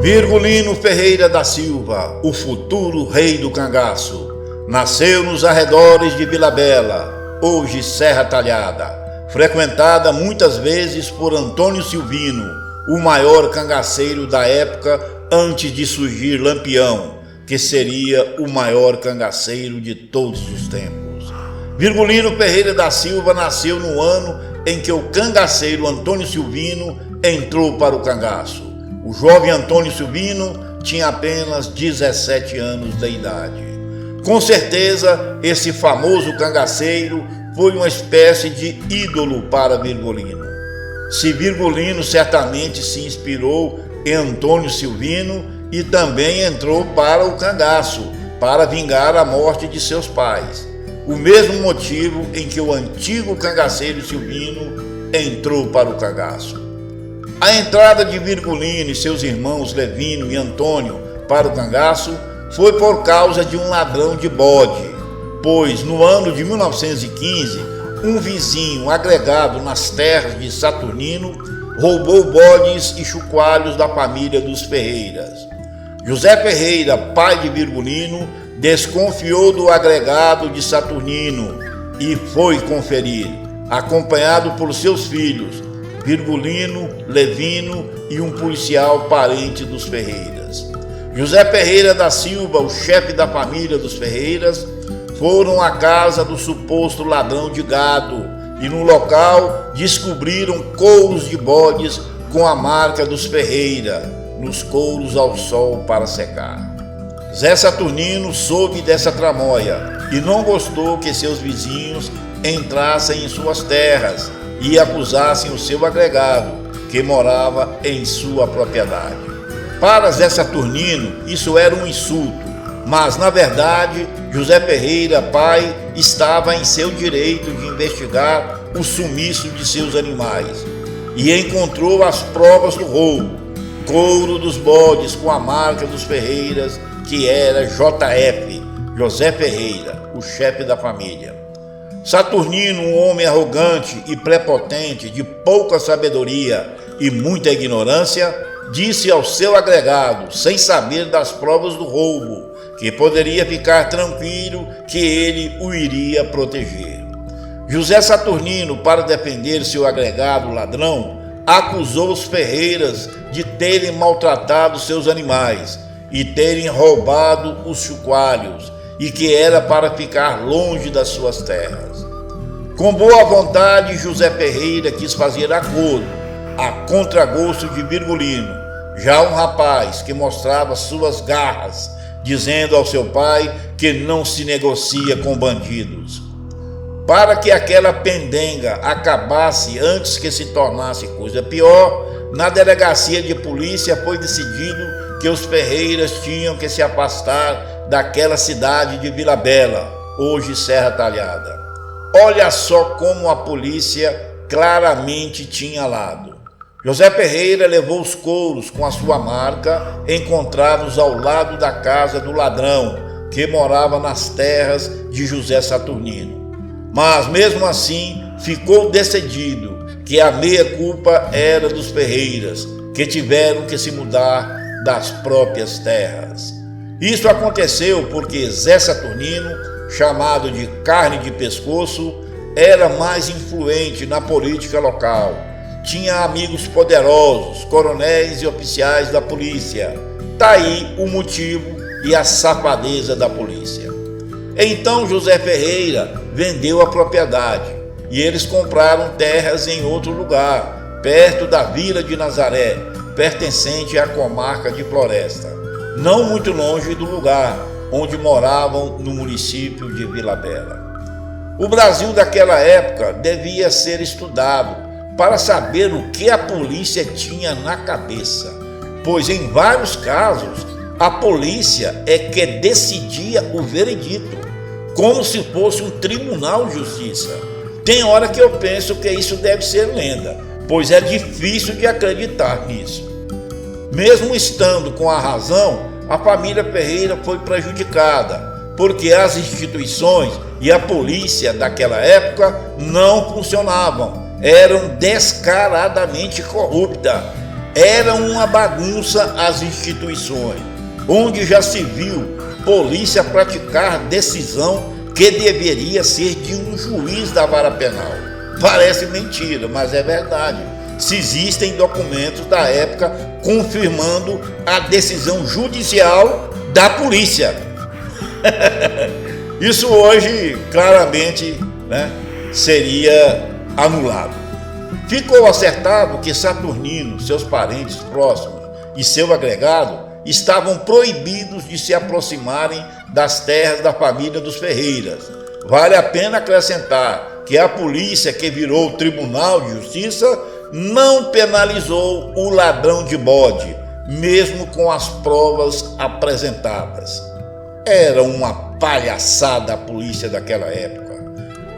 Virgulino Ferreira da Silva, o futuro rei do cangaço, nasceu nos arredores de Vila Bela, hoje Serra Talhada, frequentada muitas vezes por Antônio Silvino, o maior cangaceiro da época antes de surgir Lampião, que seria o maior cangaceiro de todos os tempos. Virgulino Ferreira da Silva nasceu no ano em que o cangaceiro Antônio Silvino entrou para o cangaço. O jovem Antônio Silvino tinha apenas 17 anos de idade. Com certeza, esse famoso cangaceiro foi uma espécie de ídolo para Virgulino. Se Virgulino certamente se inspirou em Antônio Silvino e também entrou para o cangaço, para vingar a morte de seus pais. O mesmo motivo em que o antigo cangaceiro Silvino entrou para o cangaço. A entrada de Virgulino e seus irmãos Levino e Antônio para o cangaço foi por causa de um ladrão de bode, pois no ano de 1915, um vizinho agregado nas terras de Saturnino roubou bodes e chocalhos da família dos Ferreiras. José Ferreira, pai de Virgulino, desconfiou do agregado de Saturnino e foi conferir, acompanhado por seus filhos, Virgulino, Levino e um policial parente dos Ferreiras. José Ferreira da Silva, o chefe da família dos Ferreiras, foram à casa do suposto ladrão de gado e no local descobriram couros de bodes com a marca dos Ferreira, nos couros ao sol para secar. Zé Saturnino soube dessa tramóia e não gostou que seus vizinhos entrassem em suas terras e acusassem o seu agregado, que morava em sua propriedade. Para Zé Saturnino, isso era um insulto, mas, na verdade, José Ferreira, pai, estava em seu direito de investigar o sumiço de seus animais e encontrou as provas do roubo, couro dos bodes com a marca dos Ferreiras, que era JF, José Ferreira, o chefe da família. Saturnino, um homem arrogante e prepotente, de pouca sabedoria e muita ignorância, disse ao seu agregado, sem saber das provas do roubo, que poderia ficar tranquilo que ele o iria proteger. José Saturnino, para defender seu agregado ladrão, acusou os Ferreiras de terem maltratado seus animais e terem roubado os chocalhos, e que era para ficar longe das suas terras. Com boa vontade, José Ferreira quis fazer acordo, a contragosto de Virgulino, já um rapaz que mostrava suas garras, dizendo ao seu pai que não se negocia com bandidos. Para que aquela pendenga acabasse antes que se tornasse coisa pior, na delegacia de polícia foi decidido que os Ferreiras tinham que se afastar daquela cidade de Vila Bela, hoje Serra Talhada. Olha só como a polícia claramente tinha lado. José Ferreira levou os couros com a sua marca, encontrados ao lado da casa do ladrão, que morava nas terras de José Saturnino. Mas mesmo assim, ficou decidido que a meia-culpa era dos Ferreiras, que tiveram que se mudar das próprias terras. Isso aconteceu porque Zé Saturnino, chamado de carne de pescoço, era mais influente na política local. Tinha amigos poderosos, coronéis e oficiais da polícia. Daí o motivo e a safadeza da polícia. Então José Ferreira vendeu a propriedade e eles compraram terras em outro lugar, perto da Vila de Nazaré, pertencente à comarca de Floresta, não muito longe do lugar onde moravam no município de Vila Bela. O Brasil daquela época devia ser estudado para saber o que a polícia tinha na cabeça, pois em vários casos a polícia é que decidia o veredito, como se fosse um tribunal de justiça. Tem hora que eu penso que isso deve ser lenda, pois é difícil de acreditar nisso. Mesmo estando com a razão, a família Ferreira foi prejudicada, porque as instituições e a polícia daquela época não funcionavam, eram descaradamente corruptas. Era uma bagunça as instituições, onde já se viu polícia praticar decisão que deveria ser de um juiz da vara penal. Parece mentira, mas é verdade. Se existem documentos da época confirmando a decisão judicial da polícia. Isso hoje claramente, seria anulado. Ficou acertado que Saturnino, seus parentes próximos e seu agregado estavam proibidos de se aproximarem das terras da família dos Ferreiras. Vale a pena acrescentar que a polícia, que virou o Tribunal de Justiça, não penalizou o ladrão de bode, mesmo com as provas apresentadas. Era uma palhaçada a polícia daquela época.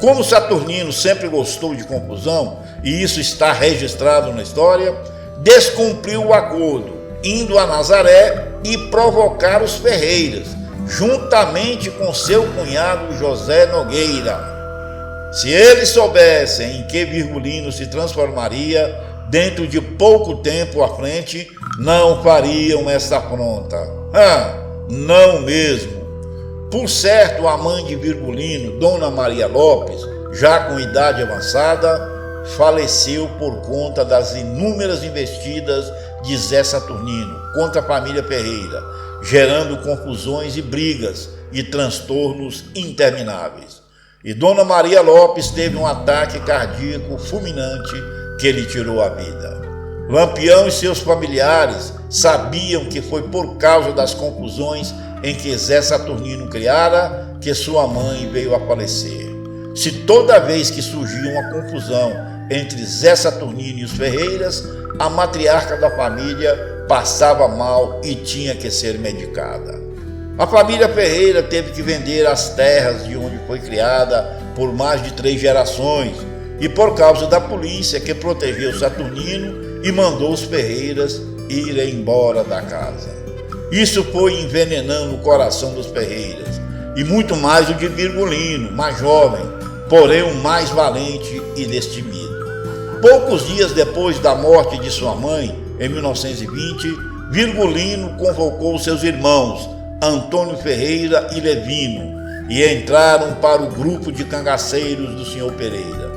Como Saturnino sempre gostou de confusão, e isso está registrado na história, descumpriu o acordo, indo a Nazaré e provocar os Ferreiras, juntamente com seu cunhado José Nogueira. Se eles soubessem em que Virgulino se transformaria dentro de pouco tempo à frente, não fariam essa afronta. Não mesmo. Por certo, a mãe de Virgulino, Dona Maria Lopes, já com idade avançada, faleceu por conta das inúmeras investidas de Zé Saturnino contra a família Ferreira, gerando confusões e brigas e transtornos intermináveis. E Dona Maria Lopes teve um ataque cardíaco fulminante que lhe tirou a vida. Lampião e seus familiares sabiam que foi por causa das confusões em que Zé Saturnino criara que sua mãe veio a falecer. Se toda vez que surgia uma confusão entre Zé Saturnino e os Ferreiras, a matriarca da família passava mal e tinha que ser medicada. A família Ferreira teve que vender as terras de onde foi criada por mais de 3 gerações e por causa da polícia que protegeu Saturnino e mandou os Ferreiras irem embora da casa. Isso foi envenenando o coração dos Ferreiras e muito mais o de Virgulino, mais jovem, porém o mais valente e destemido. Poucos dias depois da morte de sua mãe, em 1920, Virgulino convocou seus irmãos, Antônio Ferreira e Levino, e entraram para o grupo de cangaceiros do Sr. Pereira,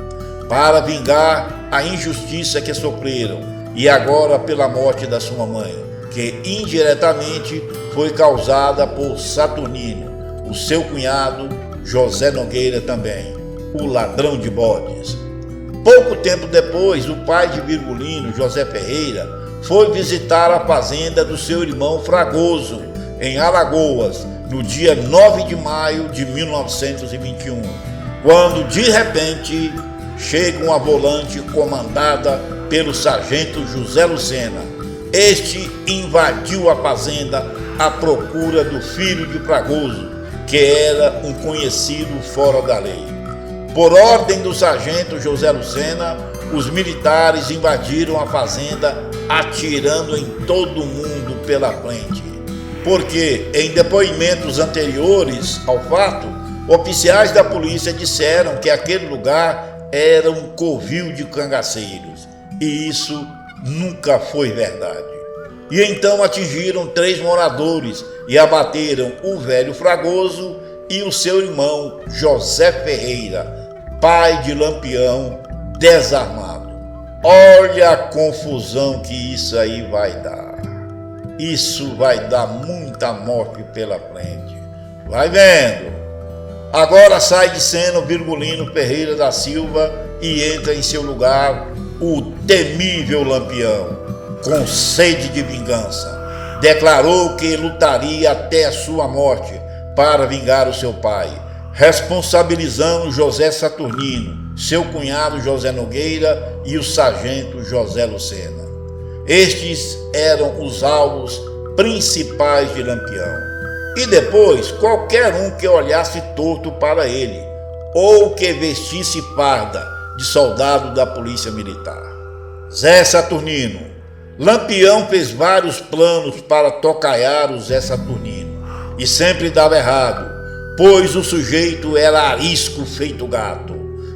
para vingar a injustiça que sofreram, e agora pela morte da sua mãe, que indiretamente foi causada por Saturnino, o seu cunhado José Nogueira também, o ladrão de bodes. Pouco tempo depois, o pai de Virgulino, José Ferreira, foi visitar a fazenda do seu irmão Fragoso, em Alagoas, no dia 9 de maio de 1921, quando de repente chega uma volante comandada pelo sargento José Lucena. Este invadiu a fazenda à procura do filho de Fragoso, que era um conhecido fora da lei. Por ordem do sargento José Lucena, os militares invadiram a fazenda atirando em todo mundo pela frente. Porque, em depoimentos anteriores ao fato, oficiais da polícia disseram que aquele lugar era um covil de cangaceiros, e isso nunca foi verdade. E então atingiram 3 moradores e abateram o velho Fragoso e o seu irmão José Ferreira, pai de Lampião, desarmado. Olha a confusão que isso aí vai dar. Isso vai dar muita morte pela frente. Vai vendo. Agora sai de cena o Virgulino Ferreira da Silva e entra em seu lugar o temível Lampião, com sede de vingança. Declarou que lutaria até a sua morte para vingar o seu pai, responsabilizando José Saturnino, seu cunhado José Nogueira e o sargento José Lucena. Estes eram os alvos principais de Lampião. E depois, qualquer um que olhasse torto para ele, ou que vestisse farda de soldado da polícia militar. Zé Saturnino. Lampião fez vários planos para tocaiar o Zé Saturnino, e sempre dava errado, pois o sujeito era arisco feito gato.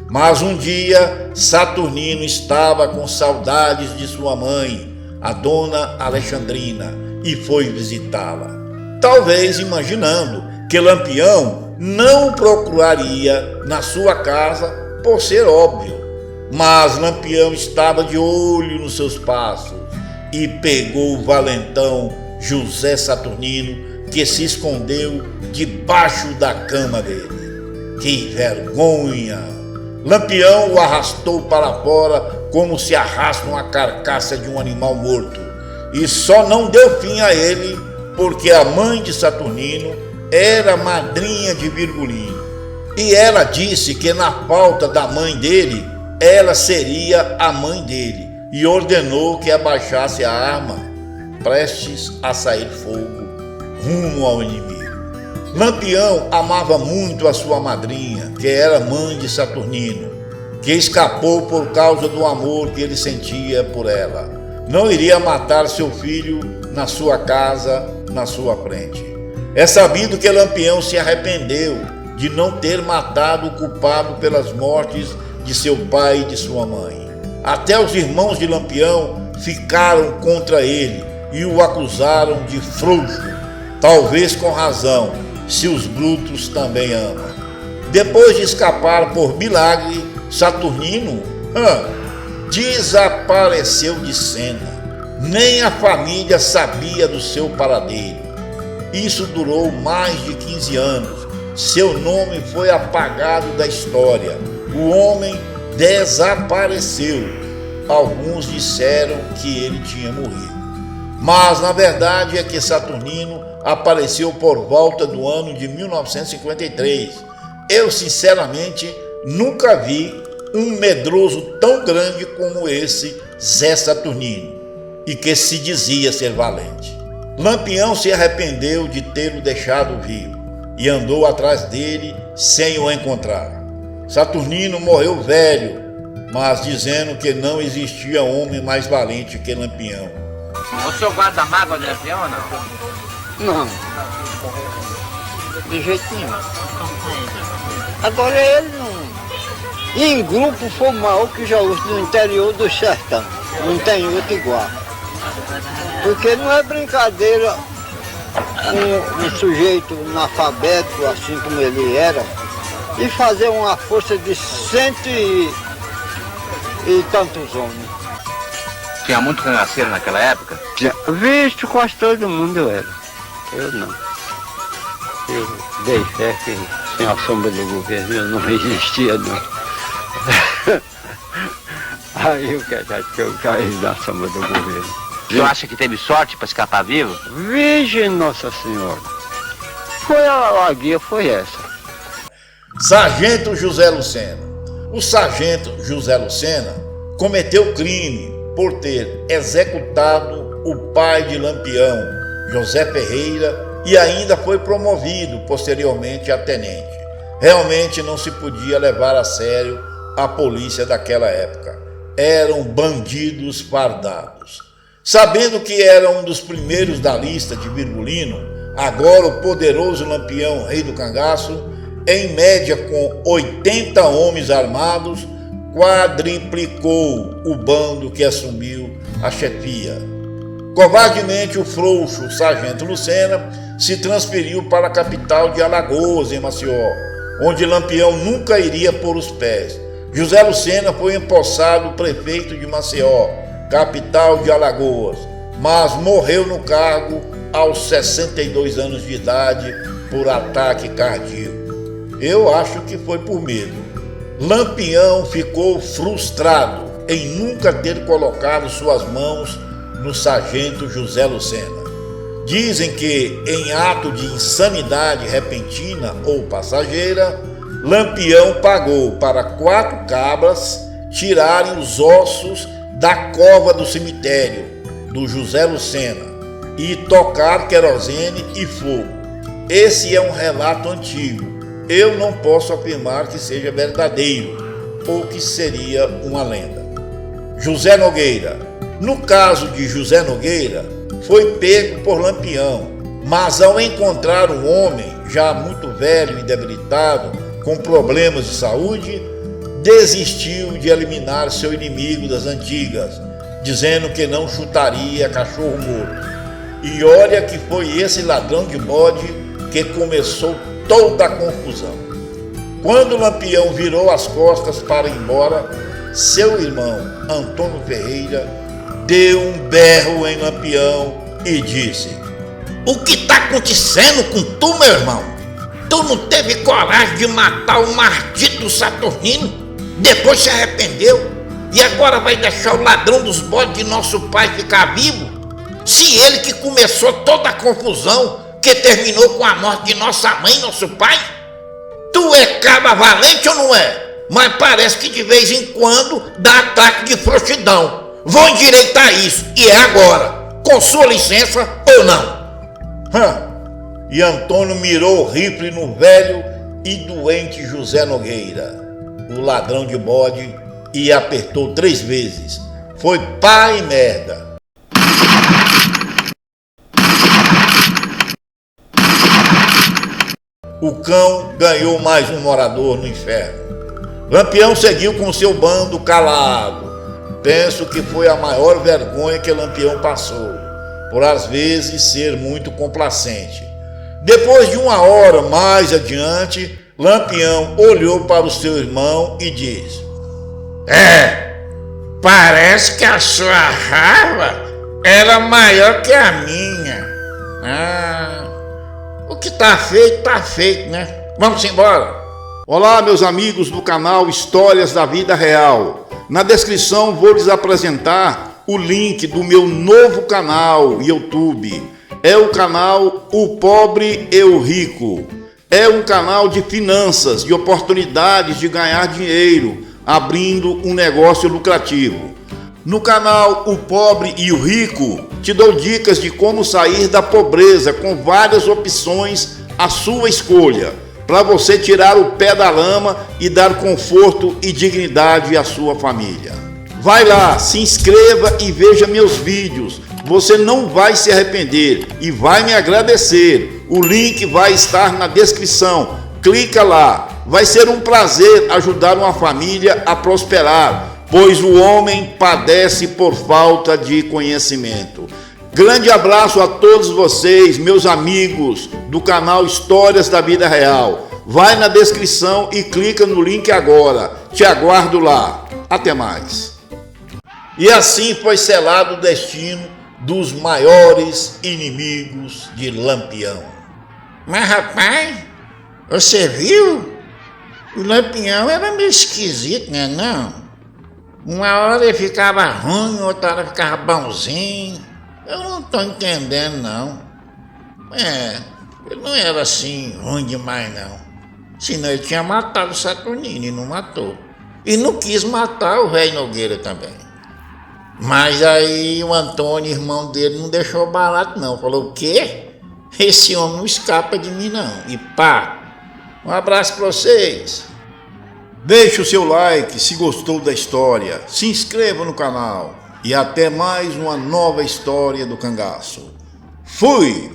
Mas um dia, Saturnino estava com saudades de sua mãe, a dona Alexandrina, e foi visitá-la, talvez imaginando que Lampião não o procuraria na sua casa por ser óbvio. Mas Lampião estava de olho nos seus passos e pegou o valentão José Saturnino, que se escondeu debaixo da cama dele. Que vergonha! Lampião o arrastou para fora como se arrasta uma carcaça de um animal morto, e só não deu fim a ele porque a mãe de Saturnino era madrinha de Virgulino, e ela disse que na falta da mãe dele, ela seria a mãe dele, e ordenou que abaixasse a arma, prestes a sair fogo rumo ao inimigo. Lampião amava muito a sua madrinha, que era mãe de Saturnino, que escapou por causa do amor que ele sentia por ela. Não iria matar seu filho na sua casa, na sua frente. É sabido que Lampião se arrependeu de não ter matado o culpado pelas mortes de seu pai e de sua mãe. Até os irmãos de Lampião ficaram contra ele e o acusaram de frouxo, talvez com razão, se os brutos também amam. Depois de escapar por milagre, Saturnino desapareceu de cena. Nem a família sabia do seu paradeiro. Isso durou mais de 15 anos. Seu nome foi apagado da história. O homem desapareceu. Alguns disseram que ele tinha morrido. Mas na verdade é que Saturnino apareceu por volta do ano de 1953. Eu sinceramente nunca vi um medroso tão grande como esse Zé Saturnino, e que se dizia ser valente. Lampião se arrependeu de tê-lo deixado vivo e andou atrás dele sem o encontrar. Saturnino morreu velho, mas dizendo que não existia homem mais valente que Lampião. O senhor guarda mágoa de Lampião ou não? Não, de jeito nenhum. Agora ele não. Em grupo foi o maior que já usa no interior do sertão. Não tem outro igual. Porque não é brincadeira um sujeito analfabeto, assim como ele era, e fazer uma força de 100 e tantos homens. Tinha muito cangaceiro naquela época? Visto, quase todo mundo era. Eu não. Eu dei fé que sem a sombra do governo eu não existia, não. Aí o que é que eu caí na sombra do governo? O senhor acha que teve sorte para escapar vivo? Virgem Nossa Senhora. Foi a guia, foi essa. Sargento José Lucena. O sargento José Lucena cometeu crime por ter executado o pai de Lampião, José Ferreira, e ainda foi promovido posteriormente a tenente. Realmente não se podia levar a sério a polícia daquela época. Eram bandidos fardados. Sabendo que era um dos primeiros da lista de Virgulino, agora o poderoso Lampião, rei do cangaço, em média com 80 homens armados, quadriplicou o bando que assumiu a chefia. Covardemente, o frouxo sargento Lucena se transferiu para a capital de Alagoas, em Maceió, onde Lampião nunca iria pôr os pés. José Lucena foi empossado prefeito de Maceió, capital de Alagoas, mas morreu no cargo aos 62 anos de idade por ataque cardíaco. Eu acho que foi por medo. Lampião ficou frustrado em nunca ter colocado suas mãos no sargento José Lucena. Dizem que, em ato de insanidade repentina ou passageira, Lampião pagou para 4 cabras tirarem os ossos da cova do cemitério do José Lucena e tocar querosene e fogo. Esse é um relato antigo. Eu não posso afirmar que seja verdadeiro ou que seria uma lenda. José Nogueira. No caso de José Nogueira, foi pego por Lampião, mas ao encontrar um homem já muito velho e debilitado, com problemas de saúde, desistiu de eliminar seu inimigo das antigas, dizendo que não chutaria cachorro morto. E olha que foi esse ladrão de bode que começou toda a confusão. Quando o Lampião virou as costas para ir embora, seu irmão Antônio Ferreira deu um berro em Lampião e disse: "O que está acontecendo com tu, meu irmão? Tu não teve coragem de matar o maldito Saturnino? Depois se arrependeu e agora vai deixar o ladrão dos bodes de nosso pai ficar vivo? Se ele que começou toda a confusão que terminou com a morte de nossa mãe e nosso pai? Tu é cabra valente ou não é? Mas parece que de vez em quando dá ataque de frouxidão. Vou endireitar isso, e é agora, com sua licença ou não." E Antônio mirou o rifle no velho e doente José Nogueira, o ladrão de bode, e apertou 3 vezes. Foi pá e merda. O cão ganhou mais um morador no inferno. Lampião seguiu com seu bando calado. Penso que foi a maior vergonha que Lampião passou, por às vezes ser muito complacente. Depois de 1 hora mais adiante, Lampião olhou para o seu irmão e disse: Parece que a sua raiva era maior que a minha. O que tá feito, né? Vamos embora. Olá, meus amigos do canal Histórias da Vida Real. Na descrição vou lhes apresentar o link do meu novo canal YouTube. É o canal O Pobre e o Rico. É um canal de finanças, de oportunidades de ganhar dinheiro, abrindo um negócio lucrativo. No canal O Pobre e o Rico, te dou dicas de como sair da pobreza com várias opções à sua escolha, para você tirar o pé da lama e dar conforto e dignidade à sua família. Vai lá, se inscreva e veja meus vídeos. Você não vai se arrepender e vai me agradecer. O link vai estar na descrição. Clica lá. Vai ser um prazer ajudar uma família a prosperar, pois o homem padece por falta de conhecimento. Grande abraço a todos vocês, meus amigos do canal Histórias da Vida Real. Vai na descrição e clica no link agora. Te aguardo lá. Até mais. E assim foi selado o destino dos maiores inimigos de Lampião. Mas rapaz, você viu? O Lampião era meio esquisito, né não? Uma hora ele ficava ruim, outra hora ficava bonzinho. Eu não tô entendendo não. Ele não era assim ruim demais não. Senão ele tinha matado o Saturnino e não matou. E não quis matar o velho Nogueira também. Mas aí o Antônio, irmão dele, não deixou barato não. Falou: "O quê? Esse homem não escapa de mim não." E pá! Um abraço para vocês. Deixe o seu like se gostou da história. Se inscreva no canal. E até mais uma nova história do cangaço. Fui!